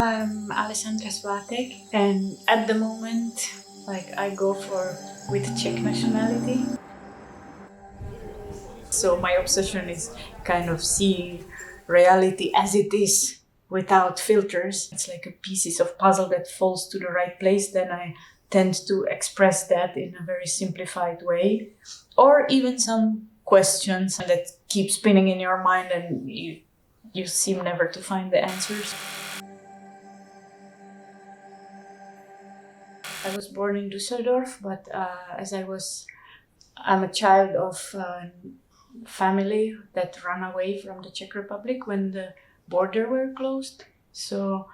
I'm Alessandra Svatek, and at the moment, I go with Czech nationality. So my obsession is kind of seeing reality as it is without filters. It's like a pieces of puzzle that falls to the right place. Then I tend to express that in a very simplified way, or even some questions that keep spinning in your mind and you seem never to find the answers. I was born in Düsseldorf, but I'm a child of a family that ran away from the Czech Republic when the border were closed. So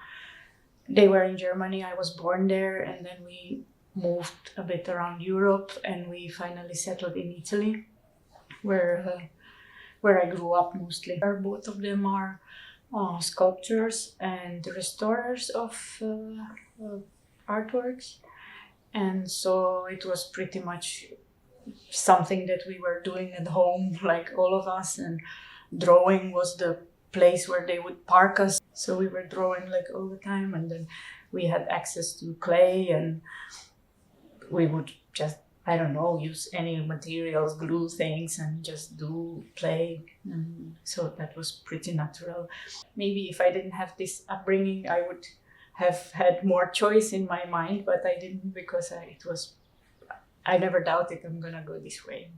they were in Germany, I was born there, and then we moved a bit around Europe and we finally settled in Italy, where I grew up mostly. Both of them are sculptors and restorers of artworks. And so it was pretty much something that we were doing at home, like all of us, and drawing was the place where they would park us. So we were drawing like all the time, and then we had access to clay, and we would just, I don't know, use any materials, glue things, and just play. And so that was pretty natural. Maybe if I didn't have this upbringing, I would have had more choice in my mind, but I didn't, because I never doubted I'm gonna go this way.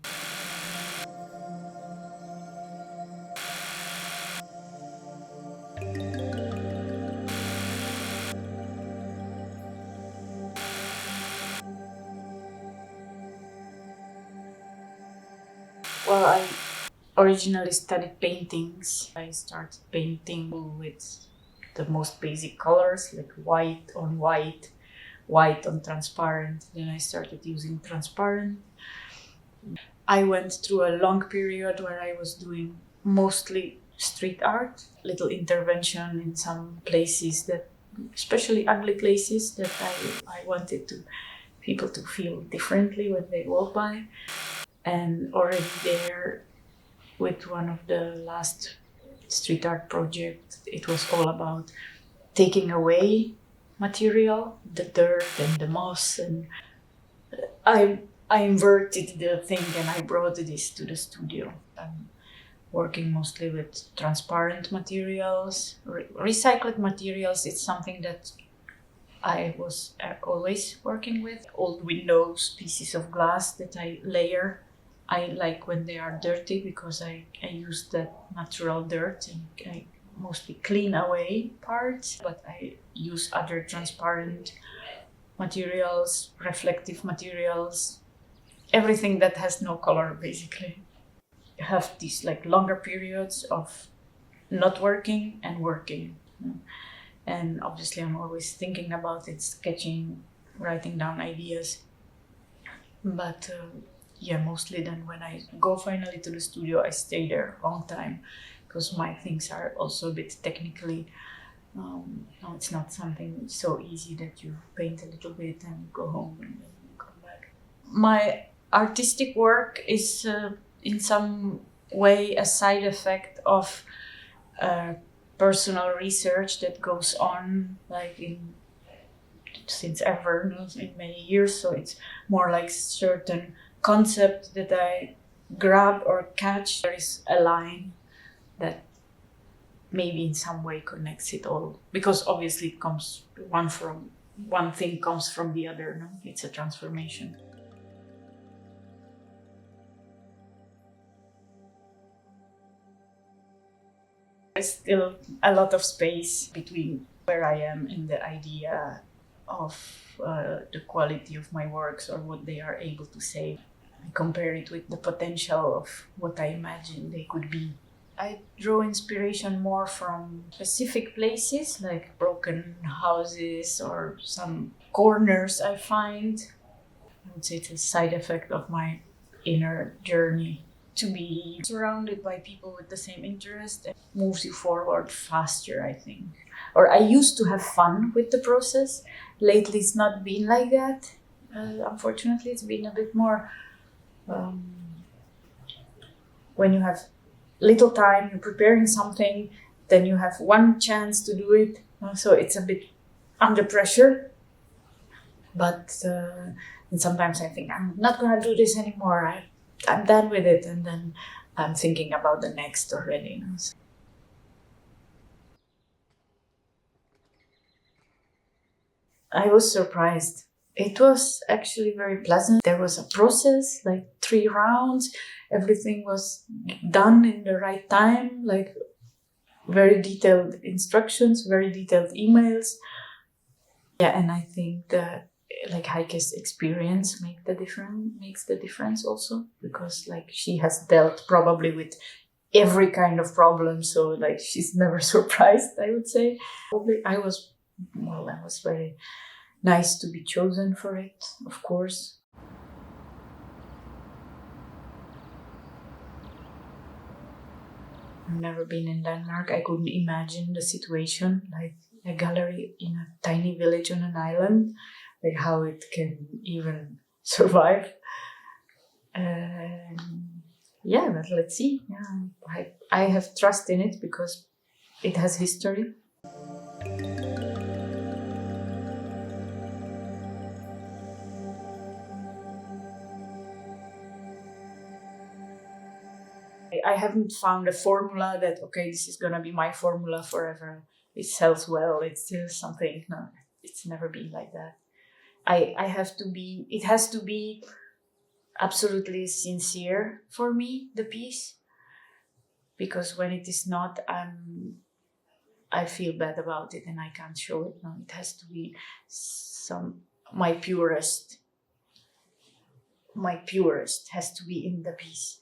Well, I originally studied paintings. I started painting with the most basic colors, like white on white, white on transparent. Then I started using transparent. I went through a long period where I was doing mostly street art, little intervention in some places, that, especially ugly places, that I wanted people to feel differently when they walk by. And already there, with one of the last street art projects, it was all about taking away material, the dirt and the moss, and I inverted the thing and I brought this to the studio. I'm working mostly with transparent materials, recycled materials. It's something that I was always working with. Old windows, pieces of glass that I layer. I like when they are dirty because I use that natural dirt and I mostly clean away parts, but I use other transparent materials, reflective materials, everything that has no color, basically. You have these like longer periods of not working and working. And obviously I'm always thinking about it, sketching, writing down ideas. But mostly then when I go finally to the studio, I stay there a long time because my things are also a bit technically, it's not something so easy that you paint a little bit and go home and then come back. My artistic work is in some way a side effect of personal research that goes on since ever, in many years. So it's more like certain concept that I grab or catch. There is a line that maybe in some way connects it all, because obviously it comes one thing comes from the other. No? It's a transformation. There's still a lot of space between where I am and the idea of the quality of my works or what they are able to say. I compare it with the potential of what I imagine they could be. I draw inspiration more from specific places, like broken houses or some corners I find. I would say it's a side effect of my inner journey. To be surrounded by people with the same interest moves you forward faster, I think. Or I used to have fun with the process. Lately it's not been like that. Unfortunately, it's been a bit more when you have little time, you're preparing something, then you have one chance to do it, So it's a bit under pressure, but and sometimes I think I'm not gonna do this anymore. I'm done with it, and then I'm thinking about the next already. So I was surprised. It was actually very pleasant. There was a process, like 3 rounds. Everything was done in the right time, like very detailed instructions, very detailed emails. Yeah, and I think that like Heike's experience makes the difference also, because like she has dealt probably with every kind of problem, so like she's never surprised, I would say. Probably I was very nice to be chosen for it, of course. I've never been in Denmark. I couldn't imagine the situation, like a gallery in a tiny village on an island, like how it can even survive. Yeah, but let's see. Yeah, I have trust in it because it has history. I haven't found a formula that, okay, this is gonna be my formula forever. It sells well. It's just something. No, it's never been like that. I have to be. It has to be absolutely sincere for me, the piece, because when it is not, I feel bad about it and I can't show it. No, it has to be my purest. My purest has to be in the piece.